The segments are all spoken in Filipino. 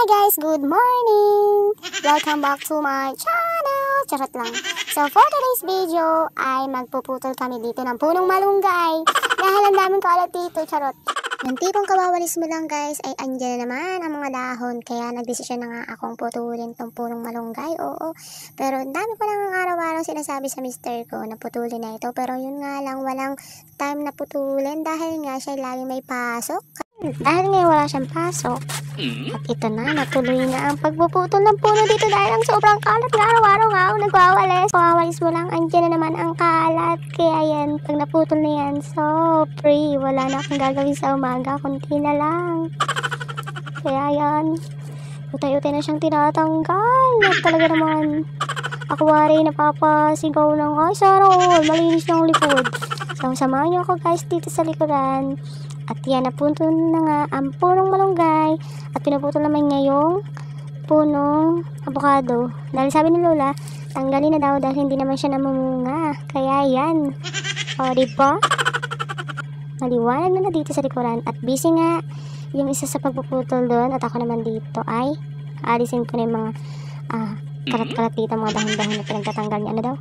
Hi guys, good morning! Welcome back to my channel! Charot lang. So for today's video ay magpuputol kami dito ng punong malunggay dahil ang daming kalat dito, charot. Yung tipong kawawalis mo lang guys ay andyan na naman ang mga dahon, kaya nagdesisyon na nga akong putulin tong punong malunggay, oo. Pero ang dami ko lang ang araw-araw sinasabi sa mister ko na putulin na ito, pero yun nga lang walang time na putulin dahil nga siya lagi may pasok. Dahil ngayon wala siyang pasok. At ito na, natuloy na ang pagpuputol ng puno dito dahil ang sobrang kalat na araw-araw nga ako nagwawalis. Kawawalis mo lang, andyan na naman ang kalat. Kaya yan, pag naputol na yan, so free. Wala na akong gagawin sa umaga, kunti na lang. Kaya yan, utay-utay na siyang tinatanggal. At talaga naman, ako wari napapasigaw ng ay Sarah, malinis na ang likod. So samahan niyo ako guys dito sa likuran. At yan, naputol na nga ang punong malunggay. At pinaputol naman niya yung punong avocado. Dahil sabi ni Lola, tanggalin na daw dahil hindi naman siya namumunga. Kaya yan. O, diba? Maliwanag na dito sa likuran. At busy nga yung isa sa pagpuputol doon. At ako naman dito ay aalisin ko na yung mga karat-karat dito, mga dahon-dahon na pinagtatanggal niya. Ano daw?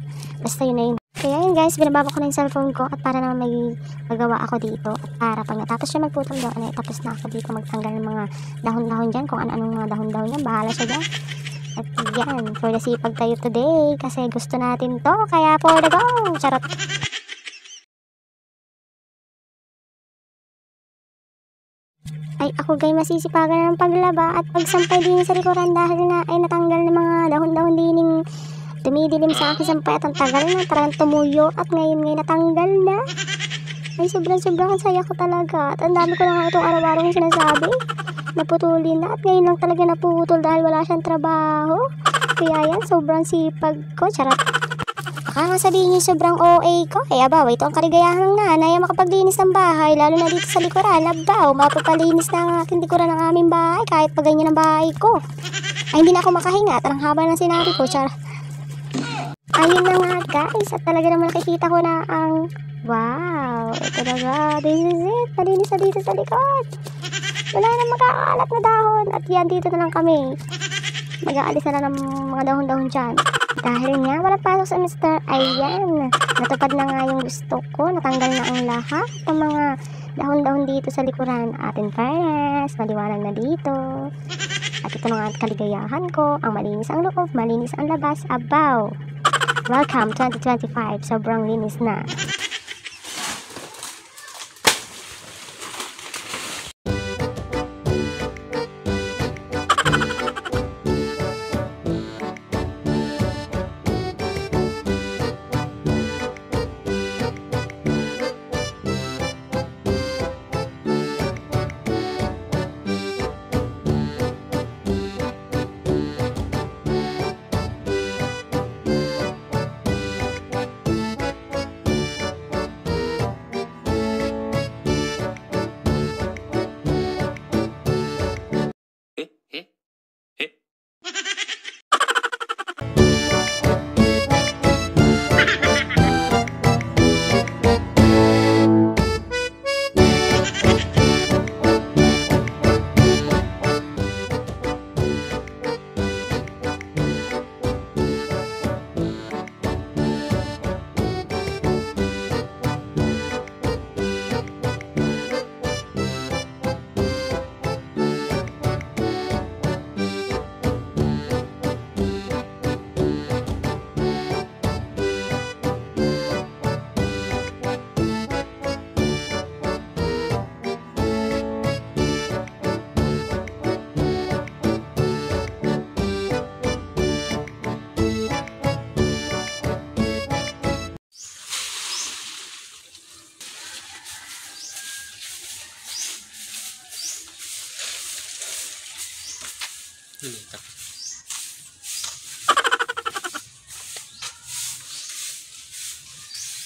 Basta yun na yun. Kaya yun guys, binababa ko na yung cellphone ko at para naman may magawa ako dito. At para pag natapos siya magputol doon, ay tapos na ako dito magtanggal ng mga dahon-dahon dyan. Kung ano-anong mga dahon-dahon yan, bahala siya dyan. At yan, for the sipag tayo today. Kasi gusto natin to, kaya for the go! Charot! Ay ako guys, masisipagan ng paglaba at pagsampay din sa likuran dahil na ay natanggal ng mga dahon-dahon din tumidilim sa akin sampay at ang tagal na, parang tumuyo at ngayon natanggal na. Ay sobrang saya ko talaga at ang dami ko na nga itong araw-araw yung sinasabi naputulin na at ngayon lang talaga naputol dahil wala siyang trabaho. Kaya yan, sobrang sipag ko, charot. Baka nga sabihin niyo sobrang OA ko, kaya ba, ito ang kaligayahan ng nanay makapaglinis ng bahay, lalo na dito sa likuran. Labaw, mapapalinis na ang aking likuran ng aming bahay kahit pa ganyan ang bahay ko. Ay hindi na ako makahinga at ang haba ng sinabi ko, charot. Ayun na nga guys, at talaga naman nakikita ko na ang wow, ito na nga, this is it, malinis na dito sa likod. Wala na magkakalat na dahon at yan dito na lang kami. Mag-aalis na lang ng mga dahon-dahon dyan. Dahil nga walang pasok sa mister, ayan, natupad na nga yung gusto ko, natanggal na ang lahat ng mga dahon-dahon dito sa likuran. At in fairness, maliwanag na dito. At ito na nga kaligayahan ko, ang malinis ang loob, malinis ang labas, abaw. Welcome 2025, sobrang linis na.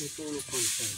Ito ang konsen.